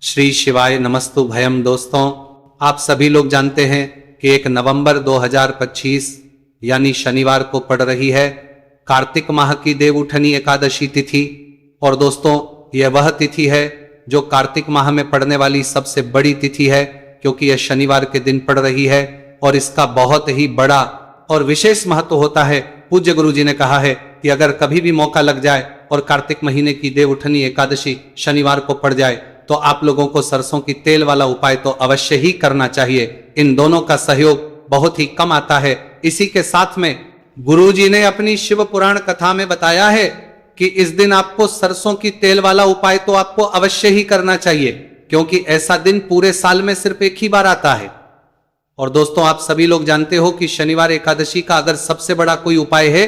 श्री शिवाय नमस्तु भयम। दोस्तों, आप सभी लोग जानते हैं कि 1 नवंबर 2025 यानी शनिवार को पड़ रही है कार्तिक माह की देवउठनी एकादशी तिथि। और दोस्तों, यह वह तिथि है जो कार्तिक माह में पड़ने वाली सबसे बड़ी तिथि है, क्योंकि यह शनिवार के दिन पड़ रही है और इसका बहुत ही बड़ा और विशेष महत्व होता है। पूज्य गुरु जी ने कहा है कि अगर कभी भी मौका लग जाए और कार्तिक महीने की देवउठनी एकादशी शनिवार को पड़ जाए तो आप लोगों को सरसों की तेल वाला उपाय तो अवश्य ही करना चाहिए। इन दोनों का सहयोग बहुत ही कम आता है। इसी के साथ में गुरुजी ने अपनी शिव पुराण कथा में बताया है कि इस दिन आपको सरसों की तेल वाला उपाय तो आपको अवश्य ही करना चाहिए, क्योंकि ऐसा दिन पूरे साल में सिर्फ एक ही बार आता है। और दोस्तों, आप सभी लोग जानते हो कि शनिवार एकादशी का अगर सबसे बड़ा कोई उपाय है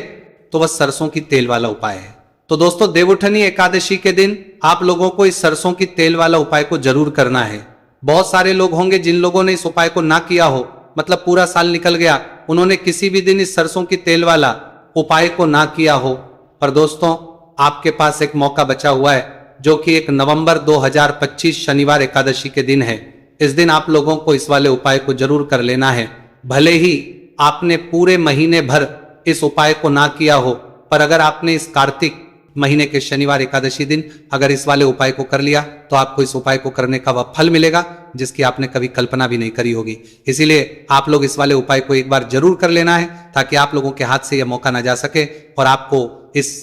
तो वह सरसों की तेल वाला उपाय है। तो दोस्तों, देवउठनी एकादशी के दिन आप लोगों को इस सरसों की तेल वाला उपाय को जरूर करना है। बहुत सारे लोग होंगे जिन लोगों ने इस उपाय को ना किया हो, मतलब पूरा साल निकल गया, उन्होंने किसी भी दिन इस सरसों की तेल वाला उपाय को ना किया हो। पर दोस्तों, आपके पास एक मौका बचा हुआ है, जो कि 1 नवंबर 2025 शनिवार एकादशी के दिन है। इस दिन आप लोगों को इस वाले उपाय को जरूर कर लेना है। भले ही आपने पूरे महीने भर इस उपाय को ना किया हो, पर अगर आपने इस कार्तिक महीने के शनिवार एकादशी दिन अगर इस वाले उपाय को कर लिया तो आपको इस उपाय को करने का वह फल मिलेगा जिसकी आपने कभी कल्पना भी नहीं करी होगी। इसीलिए आप लोग इस वाले उपाय को एक बार जरूर कर लेना है, ताकि आप लोगों के हाथ से यह मौका ना जा सके और आपको इस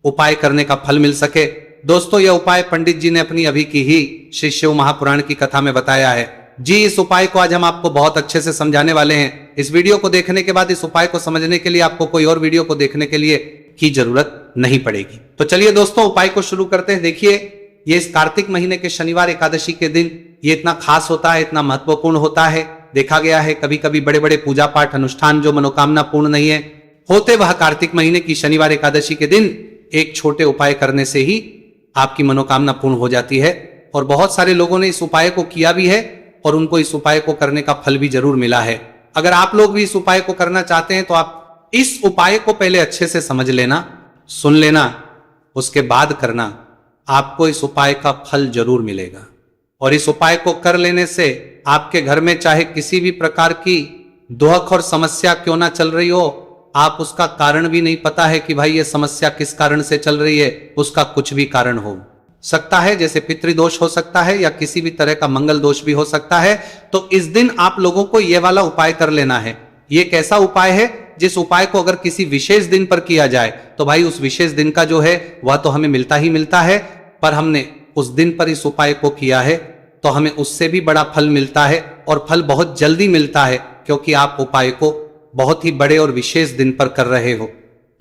उपाय करने का फल मिल सके। दोस्तों, यह उपाय पंडित जी ने अपनी अभी की ही श्री शिव महापुराण की कथा में बताया है जी। इस उपाय को आज हम आपको बहुत अच्छे से समझाने वाले हैं। इस वीडियो को देखने के बाद इस उपाय को समझने के लिए आपको कोई और वीडियो को देखने के लिए की जरूरत नहीं पड़ेगी। तो चलिए दोस्तों, उपाय को शुरू करते हैं। देखिए, ये इस कार्तिक महीने के शनिवार एकादशी के दिन ये इतना खास होता है, इतना महत्वपूर्ण होता है। देखा गया है कभी कभी बड़े बड़े पूजा पाठ अनुष्ठान जो मनोकामना पूर्ण नहीं है होते, वह कार्तिक महीने की शनिवार एकादशी के दिन एक छोटे उपाय करने से ही आपकी मनोकामना पूर्ण हो जाती है। और बहुत सारे लोगों ने इस उपाय को किया भी है और उनको इस उपाय को करने का फल भी जरूर मिला है। अगर आप लोग भी इस उपाय को करना चाहते हैं तो आप इस उपाय को पहले अच्छे से समझ लेना, सुन लेना, उसके बाद करना। आपको इस उपाय का फल जरूर मिलेगा। और इस उपाय को कर लेने से आपके घर में चाहे किसी भी प्रकार की दुख और समस्या क्यों ना चल रही हो, आप उसका कारण भी नहीं पता है कि भाई ये समस्या किस कारण से चल रही है, उसका कुछ भी कारण हो सकता है, जैसे पितृदोष हो सकता है या किसी भी तरह का मंगल दोष भी हो सकता है। तो इस दिन आप लोगों को यह वाला उपाय कर लेना है। ये कैसा उपाय है जिस उपाय को अगर किसी विशेष दिन पर किया जाए तो भाई उस विशेष दिन का जो है वह तो हमें मिलता ही मिलता है, पर हमने उस दिन पर इस उपाय को किया है तो हमें उससे भी बड़ा फल मिलता है, और फल बहुत जल्दी मिलता है, क्योंकि आप उपाय को बहुत ही बड़े और विशेष दिन पर कर रहे हो।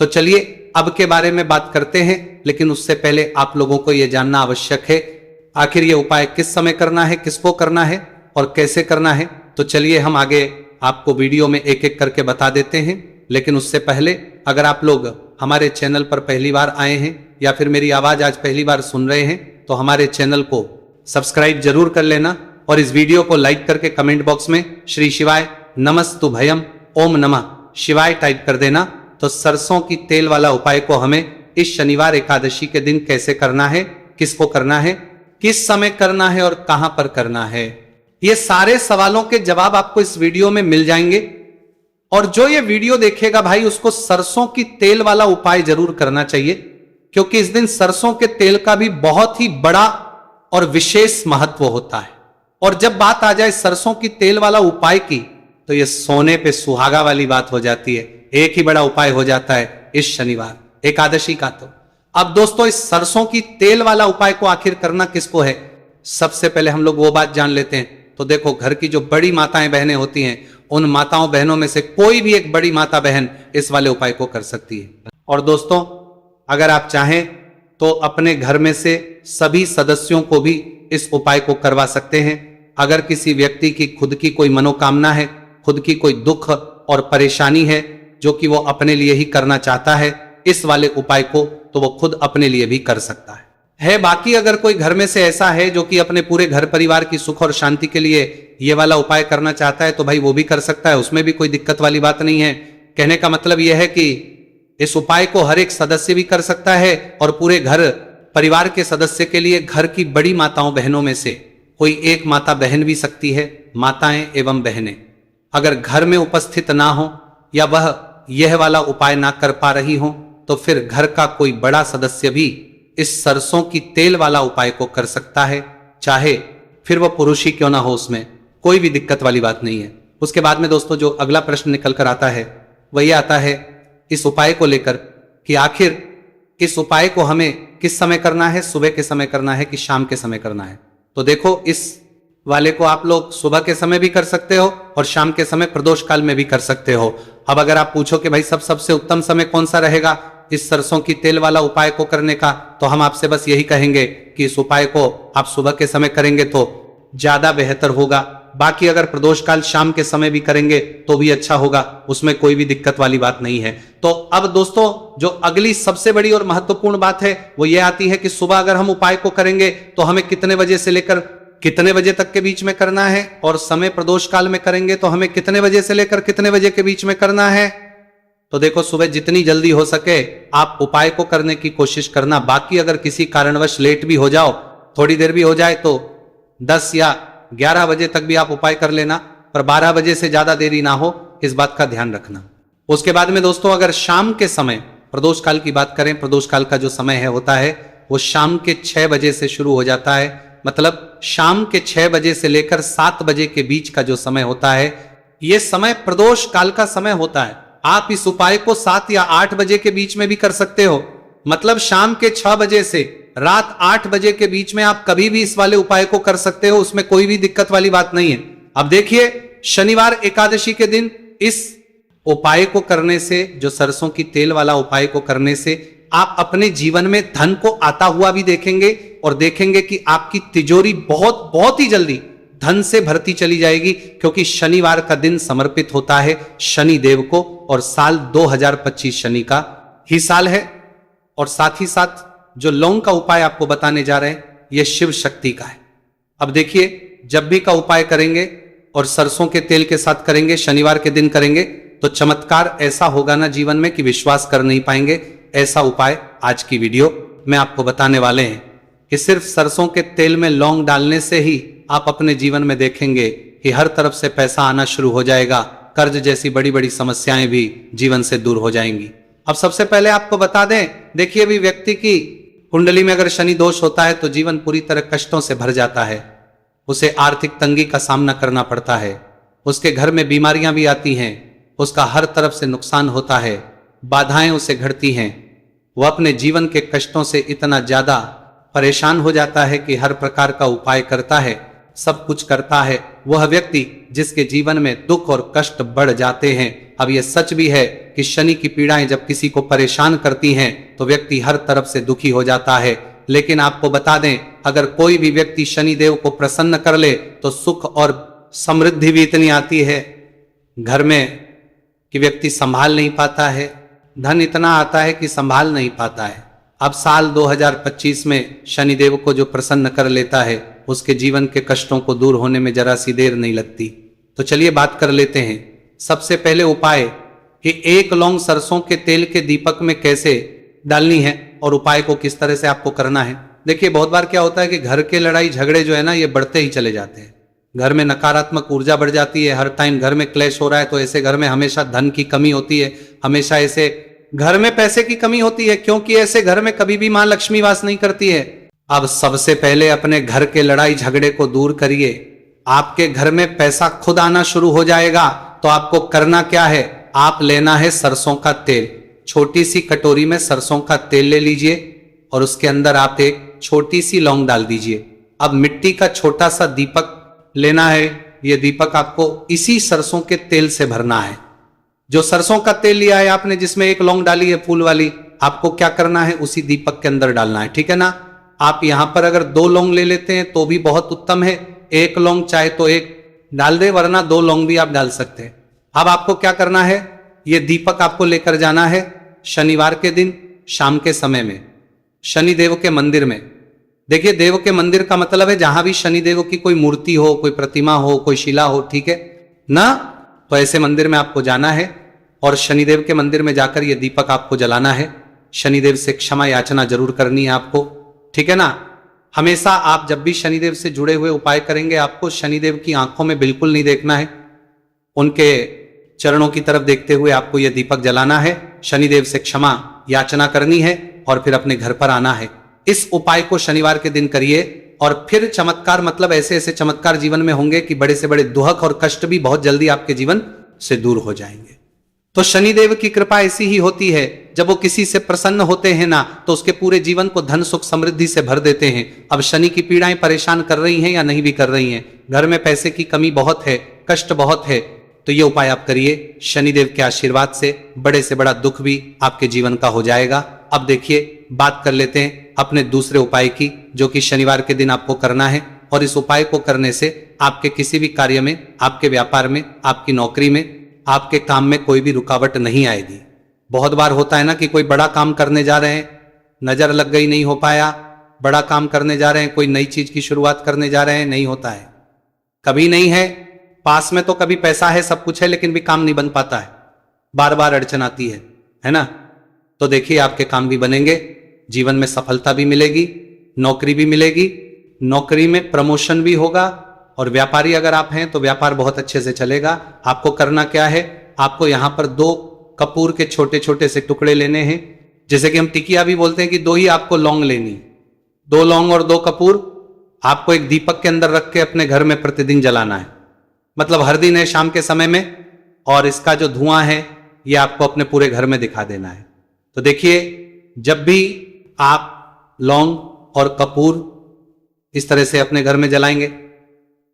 तो चलिए अब के बारे में बात करते हैं, लेकिन उससे पहले आप लोगों को यह जानना आवश्यक है आखिर यह उपाय किस समय करना है, किसको करना है और कैसे करना है। तो चलिए हम आगे आपको वीडियो में एक एक करके बता देते हैं। लेकिन उससे पहले अगर आप लोग हमारे चैनल पर पहली बार आए हैं या फिर मेरी आवाज आज पहली बार सुन रहे हैं तो हमारे चैनल को सब्सक्राइब जरूर कर लेना, और इस वीडियो को लाइक करके कमेंट बॉक्स में श्री शिवाय नमस्तु भयम ओम नमः शिवाय टाइप कर देना। तो सरसों की तेल वाला उपाय को हमें इस शनिवार एकादशी के दिन कैसे करना है, किसको करना है, किस समय करना है और कहां पर करना है, ये सारे सवालों के जवाब आपको इस वीडियो में मिल जाएंगे। और जो ये वीडियो देखेगा भाई उसको सरसों की तेल वाला उपाय जरूर करना चाहिए, क्योंकि इस दिन सरसों के तेल का भी बहुत ही बड़ा और विशेष महत्व होता है। और जब बात आ जाए सरसों की तेल वाला उपाय की तो ये सोने पे सुहागा वाली बात हो जाती है। एक ही बड़ा उपाय हो जाता है इस शनिवार एकादशी का। तो अब दोस्तों, इस सरसों की तेल वाला उपाय को आखिर करना किसको है, सबसे पहले हम लोग वो बात जान लेते हैं। तो देखो, घर की जो बड़ी माताएं बहनें होती हैं, उन माताओं बहनों में से कोई भी एक बड़ी माता बहन इस वाले उपाय को कर सकती है। और दोस्तों, अगर आप चाहें तो अपने घर में से सभी सदस्यों को भी इस उपाय को करवा सकते हैं। अगर किसी व्यक्ति की खुद की कोई मनोकामना है, खुद की कोई दुख और परेशानी है जो कि वो अपने लिए ही करना चाहता है इस वाले उपाय को, तो वो खुद अपने लिए भी कर सकता है। बाकी अगर कोई घर में से ऐसा है जो कि अपने पूरे घर परिवार की सुख और शांति के लिए ये वाला उपाय करना चाहता है तो भाई वो भी कर सकता है, उसमें भी कोई दिक्कत वाली बात नहीं है। कहने का मतलब यह है कि इस उपाय को हर एक सदस्य भी कर सकता है, और पूरे घर परिवार के सदस्य के लिए घर की बड़ी माताओं बहनों में से कोई एक माता बहन भी सकती है, माताएं एवं बहनें अगर घर में उपस्थित ना हो या वह यह वाला उपाय ना कर पा रही हो तो फिर घर का कोई बड़ा सदस्य भी इस सरसों की तेल वाला उपाय को कर सकता है, चाहे फिर वह पुरुष ही क्यों ना हो, उसमें कोई भी दिक्कत वाली बात नहीं है। उसके बाद में दोस्तों जो अगला प्रश्न निकल कर आता है वह यह आता है इस उपाय को लेकर कि आखिर इस उपाय को हमें किस समय करना है, सुबह के समय करना है कि शाम के समय करना है। तो देखो इस वाले को आप लोग सुबह के समय भी कर सकते हो और शाम के समय प्रदोष काल में भी कर सकते हो। अब अगर आप पूछो कि भाई सबसे उत्तम समय कौन सा रहेगा इस सरसों की तेल वाला उपाय को करने का, तो हम आपसे बस यही कहेंगे कि इस उपाय को आप सुबह के समय करेंगे तो ज्यादा बेहतर होगा। बाकी अगर प्रदोष काल शाम के समय भी करेंगे तो भी अच्छा होगा, उसमें कोई भी दिक्कत वाली बात नहीं है। तो अब दोस्तों जो अगली सबसे बड़ी और महत्वपूर्ण बात है वो ये आती है कि सुबह अगर हम उपाय को करेंगे तो हमें कितने बजे से लेकर कितने बजे तक के बीच में करना है, और समय प्रदोष काल में करेंगे तो हमें कितने बजे से लेकर कितने बजे के बीच में करना है। तो देखो सुबह जितनी जल्दी हो सके आप उपाय को करने की कोशिश करना। बाकी अगर किसी कारणवश लेट भी हो जाओ, थोड़ी देर भी हो जाए, तो 10 या 11 बजे तक भी आप उपाय कर लेना, पर 12 बजे से ज्यादा देरी ना हो, इस बात का ध्यान रखना। उसके बाद में दोस्तों अगर शाम के समय प्रदोष काल की बात करें, प्रदोष काल का जो समय है होता है वो शाम के 6 बजे से शुरू हो जाता है। मतलब शाम के 6 बजे से लेकर 7 बजे के बीच का जो समय होता है यह समय प्रदोष काल का समय होता है। आप इस उपाय को 7 या 8 बजे के बीच में भी कर सकते हो। मतलब शाम के 6 बजे से रात 8 बजे के बीच में आप कभी भी इस वाले उपाय को कर सकते हो, उसमें कोई भी दिक्कत वाली बात नहीं है। अब देखिए शनिवार एकादशी के दिन इस उपाय को करने से, जो सरसों की तेल वाला उपाय को करने से आप अपने जीवन में धन को आता हुआ भी देखेंगे और देखेंगे कि आपकी तिजोरी बहुत बहुत ही जल्दी धन से भरती चली जाएगी, क्योंकि शनिवार का दिन समर्पित होता है शनि देव को और साल 2025 शनि का ही साल है। और साथ ही साथ जो लौंग का उपाय आपको बताने जा रहे हैं यह शिव शक्ति का है। अब देखिए जब भी का उपाय करेंगे और सरसों के तेल के साथ करेंगे, शनिवार के दिन करेंगे, तो चमत्कार ऐसा होगा ना जीवन में कि विश्वास कर नहीं पाएंगे। ऐसा उपाय आज की वीडियो में आपको बताने वाले हैं कि सिर्फ सरसों के तेल में लौंग डालने से ही आप अपने जीवन में देखेंगे कि हर तरफ से पैसा आना शुरू हो जाएगा, कर्ज जैसी बड़ी बड़ी समस्याएं भी जीवन से दूर हो जाएंगी। अब सबसे पहले आपको बता दें, देखिए अभी व्यक्ति की कुंडली में अगर शनि दोष होता है तो जीवन पूरी तरह कष्टों से भर जाता है, उसे आर्थिक तंगी का सामना करना पड़ता है, उसके घर में बीमारियां भी आती हैं, उसका हर तरफ से नुकसान होता है, बाधाएं उसे घटती हैं, वह अपने जीवन के कष्टों से इतना ज्यादा परेशान हो जाता है कि हर प्रकार का उपाय करता है, सब कुछ करता है। वह व्यक्ति जिसके जीवन में दुख और कष्ट बढ़ जाते हैं। अब यह सच भी है कि शनि की पीड़ाएं जब किसी को परेशान करती हैं तो व्यक्ति हर तरफ से दुखी हो जाता है। लेकिन आपको बता दें, अगर कोई भी व्यक्ति शनि देव को प्रसन्न कर ले तो सुख और समृद्धि भी इतनी आती है घर में कि व्यक्ति संभाल नहीं पाता है, धन इतना आता है कि संभाल नहीं पाता है। अब साल 2025 में शनि देव को जो प्रसन्न कर लेता है उसके जीवन के कष्टों को दूर होने में जरा सी देर नहीं लगती। तो चलिए बात कर लेते हैं। सबसे पहले उपाय कि 1 लौंग सरसों के तेल के दीपक में कैसे डालनी है और उपाय को किस तरह से आपको करना है। देखिए बहुत बार क्या होता है कि घर के लड़ाई झगड़े जो है ना ये बढ़ते ही चले जाते हैं, घर में नकारात्मक ऊर्जा बढ़ जाती है, हर टाइम घर में क्लेश हो रहा है, तो ऐसे घर में हमेशा धन की कमी होती है, हमेशा ऐसे घर में पैसे की कमी होती है, क्योंकि ऐसे घर में कभी भी मां लक्ष्मी वास नहीं करती है। अब सबसे पहले अपने घर के लड़ाई झगड़े को दूर करिए, आपके घर में पैसा खुद आना शुरू हो जाएगा। तो आपको करना क्या है, आप लेना है सरसों का तेल, छोटी सी कटोरी में सरसों का तेल ले लीजिए और उसके अंदर आप एक छोटी सी लौंग डाल दीजिए। अब मिट्टी का छोटा सा दीपक लेना है, यह दीपक आपको इसी सरसों के तेल से भरना है। जो सरसों का तेल लिया है आपने जिसमें 1 लौंग डाली है फूल वाली, आपको क्या करना है उसी दीपक के अंदर डालना है, ठीक है ना। आप यहां पर अगर 2 लौंग ले लेते हैं तो भी बहुत उत्तम है, 1 लौंग चाहे तो 1 डाल दे, वरना 2 लौंग भी आप डाल सकते हैं। अब आपको क्या करना है, यह दीपक आपको लेकर जाना है शनिवार के दिन शाम के समय में शनि देव के मंदिर में। देखिए देव के मंदिर का मतलब है जहां भी शनि देव की कोई मूर्ति हो, कोई प्रतिमा हो, कोई शिला हो, ठीक है ना। तो ऐसे मंदिर में आपको जाना है और शनिदेव के मंदिर में जाकर यह दीपक आपको जलाना है। शनिदेव से क्षमा याचना जरूर करनी है आपको, ठीक है ना। हमेशा आप जब भी शनिदेव से जुड़े हुए उपाय करेंगे, आपको शनिदेव की आंखों में बिल्कुल नहीं देखना है, उनके चरणों की तरफ देखते हुए आपको यह दीपक जलाना है, शनिदेव से क्षमा याचना करनी है और फिर अपने घर पर आना है। इस उपाय को शनिवार के दिन करिए और फिर चमत्कार, मतलब ऐसे ऐसे चमत्कार जीवन में होंगे कि बड़े से बड़े दुख और कष्ट भी बहुत जल्दी आपके जीवन से दूर हो जाएंगे। तो शनिदेव की कृपा ऐसी ही होती है, जब वो किसी से प्रसन्न होते हैं ना, तो उसके पूरे जीवन को धन सुख समृद्धि से भर देते हैं। अब शनि की पीड़ाएं परेशान कर रही हैं या नहीं भी कर रही हैं, घर में पैसे की कमी बहुत है, कष्ट बहुत है, तो ये उपाय आप करिए, शनिदेव के आशीर्वाद से बड़े से बड़ा दुख भी आपके जीवन का हो जाएगा। अब देखिए, बात कर लेते हैं अपने दूसरे उपाय की, जो कि शनिवार के दिन आपको करना है। और इस उपाय को करने से आपके किसी भी कार्य में, आपके व्यापार में, आपकी नौकरी में, आपके काम में कोई भी रुकावट नहीं आएगी। बहुत बार होता है ना कि कोई बड़ा काम करने जा रहे हैं, नजर लग गई, नहीं हो पाया, बड़ा काम करने जा रहे हैं, कोई नई चीज की शुरुआत करने जा रहे हैं, नहीं होता है, कभी नहीं है, पास में तो कभी पैसा है, सब कुछ है, लेकिन भी काम नहीं बन पाता है, बार बार अड़चन आती है ना। तो देखिए, आपके काम भी बनेंगे, जीवन में सफलता भी मिलेगी, नौकरी भी मिलेगी, नौकरी में प्रमोशन भी होगा, और व्यापारी अगर आप हैं तो व्यापार बहुत अच्छे से चलेगा। आपको करना क्या है, आपको यहां पर 2 कपूर के छोटे छोटे से टुकड़े लेने हैं, जैसे कि हम टिकिया भी बोलते हैं कि 2 ही आपको लौंग लेनी, 2 लौंग और 2 कपूर आपको एक दीपक के अंदर रख के अपने घर में प्रतिदिन जलाना है, मतलब हर दिन है शाम के समय में, और इसका जो धुआं है ये आपको अपने पूरे घर में दिखा देना है। तो देखिए, जब भी आप लौंग और कपूर इस तरह से अपने घर में जलाएंगे,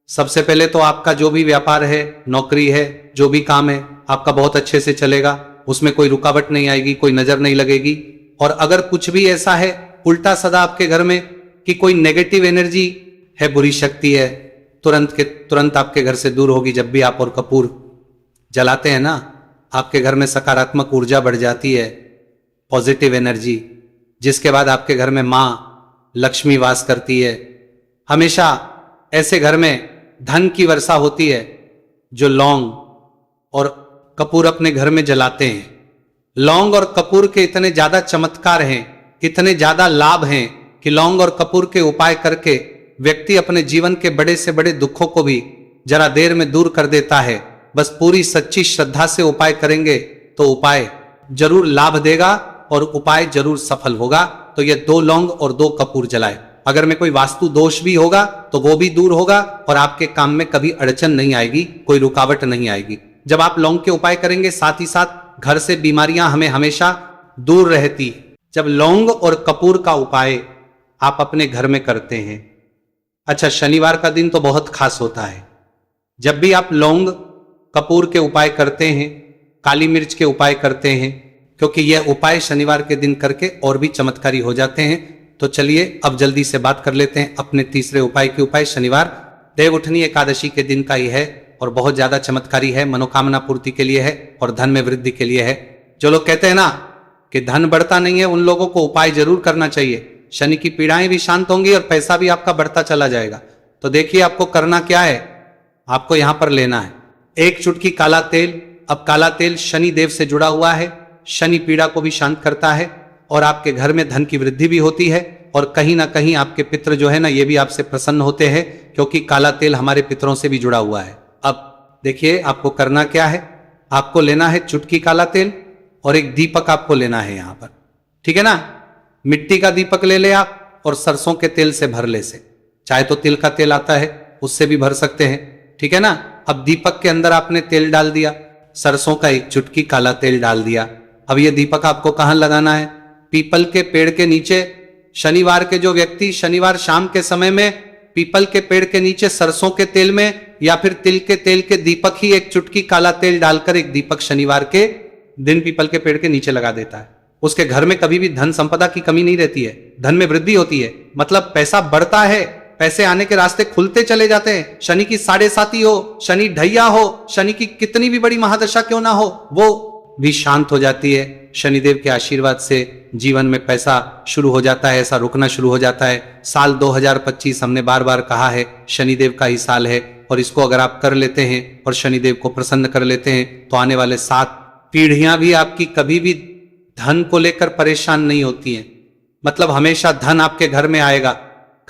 सबसे पहले तो आपका जो भी व्यापार है, नौकरी है, जो भी काम है, आपका बहुत अच्छे से चलेगा, उसमें कोई रुकावट नहीं आएगी, कोई नजर नहीं लगेगी। और अगर कुछ भी ऐसा है उल्टा सदा आपके घर में कि कोई नेगेटिव एनर्जी है, बुरी शक्ति है, तुरंत के तुरंत आपके घर से दूर होगी। जब भी आप और कपूर जलाते हैं ना, आपके घर में सकारात्मक ऊर्जा बढ़ जाती है, पॉजिटिव एनर्जी, जिसके बाद आपके घर में मां लक्ष्मी वास करती है। हमेशा ऐसे घर में धन की वर्षा होती है जो लौंग और कपूर अपने घर में जलाते हैं। लौंग और कपूर के इतने ज्यादा चमत्कार हैं, इतने ज्यादा लाभ हैं कि लौंग और कपूर के उपाय करके व्यक्ति अपने जीवन के बड़े से बड़े दुखों को भी जरा देर में दूर कर देता है। बस पूरी सच्ची श्रद्धा से उपाय करेंगे तो उपाय जरूर लाभ देगा और उपाय जरूर सफल होगा। तो ये 2 लौंग और 2 कपूर जलाए। अगर में कोई वास्तु दोष भी होगा तो वो भी दूर होगा और आपके काम में कभी अड़चन नहीं आएगी, कोई रुकावट नहीं आएगी। जब आप लौंग के उपाय करेंगे, साथ ही साथ घर से बीमारियां हमें हमेशा दूर रहती। जब लौंग और कपूर का उपाय आप अपने घर में करते हैं, अच्छा, शनिवार का दिन तो बहुत खास होता है। जब भी आप लौंग कपूर के उपाय करते हैं, काली मिर्च के उपाय करते हैं, क्योंकि यह उपाय शनिवार के दिन करके और भी चमत्कारी हो जाते हैं। तो चलिए अब जल्दी से बात कर लेते हैं अपने तीसरे उपाय के उपाय। शनिवार देवउठनी एकादशी के दिन का ही है और बहुत ज्यादा चमत्कारी है, मनोकामना पूर्ति के लिए है और धन में वृद्धि के लिए है। जो लोग कहते हैं ना कि धन बढ़ता नहीं है, उन लोगों को उपाय जरूर करना चाहिए। शनि की पीड़ाएं भी शांत होंगी और पैसा भी आपका बढ़ता चला जाएगा। तो देखिए, आपको करना क्या है, आपको यहां पर लेना है 1 चुटकी काला तेल। अब काला तेल शनि देव से जुड़ा हुआ है, शनि पीड़ा को भी शांत करता है और आपके घर में धन की वृद्धि भी होती है और कहीं ना कहीं आपके पितृ जो है ना, ये भी आपसे प्रसन्न होते हैं, क्योंकि काला तेल हमारे पितरों से भी जुड़ा हुआ है। अब देखिए, आपको करना क्या है, आपको लेना है चुटकी काला तेल और एक दीपक आपको लेना है यहां पर, ठीक है ना। मिट्टी का दीपक ले ले आप और सरसों के तेल से भर ले से, चाहे तो तिल का तेल आता है उससे भी भर सकते हैं, ठीक है ना। अब दीपक के अंदर आपने तेल डाल दिया, सरसों का 1 चुटकी काला तेल डाल दिया। अब यह दीपक आपको कहां लगाना है, पीपल के पेड़ के नीचे। शनिवार के जो व्यक्ति शनिवार शाम के समय में पीपल के पेड़ के नीचे सरसों के तेल में या फिर तिल के तेल के दीपक ही 1 चुटकी काला तेल डालकर एक दीपक शनिवार के दिन पीपल के पेड़ के नीचे लगा देता है, उसके घर में कभी भी धन संपदा की कमी नहीं रहती है, धन में वृद्धि होती है, मतलब पैसा बढ़ता है, पैसे आने के रास्ते खुलते चले जाते हैं। शनि की 7.5 हो, शनि ढैया हो, शनि की कितनी भी बड़ी महादशा क्यों ना हो, वो भी शांत हो जाती है। शनिदेव के आशीर्वाद से जीवन में पैसा शुरू हो जाता है, ऐसा रुकना शुरू हो जाता है। साल 2025 हमने बार बार कहा है शनिदेव का ही साल है और इसको अगर आप कर लेते हैं और शनिदेव को प्रसन्न कर लेते हैं तो आने वाले 7 पीढ़ियां भी आपकी कभी भी धन को लेकर परेशान नहीं होती हैं। मतलब हमेशा धन आपके घर में आएगा,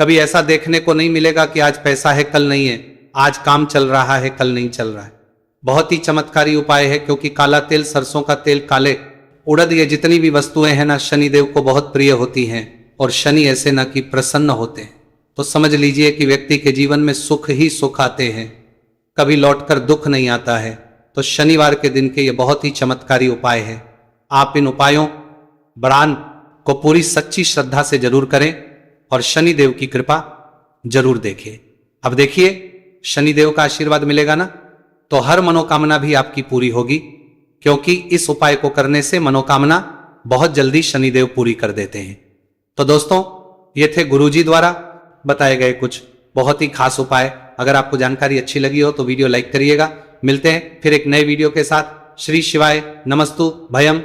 कभी ऐसा देखने को नहीं मिलेगा कि आज पैसा है कल नहीं है, आज काम चल रहा है कल नहीं चल रहा है। बहुत ही चमत्कारी उपाय है, क्योंकि काला तेल, सरसों का तेल, काले उड़द, ये जितनी भी वस्तुएं हैं ना, शनिदेव को बहुत प्रिय होती हैं और शनि ऐसे ना कि प्रसन्न होते हैं। तो समझ लीजिए कि व्यक्ति के जीवन में सुख ही सुख आते हैं, कभी लौटकर दुख नहीं आता है। तो शनिवार के दिन के ये बहुत ही चमत्कारी उपाय है। आप इन उपायों बरान को पूरी सच्ची श्रद्धा से जरूर करें और शनिदेव की कृपा जरूर देखिए। अब देखिए, शनिदेव का आशीर्वाद मिलेगा ना, तो हर मनोकामना भी आपकी पूरी होगी, क्योंकि इस उपाय को करने से मनोकामना बहुत जल्दी शनिदेव पूरी कर देते हैं। तो दोस्तों, ये थे गुरुजी द्वारा बताए गए कुछ बहुत ही खास उपाय। अगर आपको जानकारी अच्छी लगी हो तो वीडियो लाइक करिएगा। मिलते हैं फिर एक नए वीडियो के साथ। श्री शिवाय नमस्तु भयम।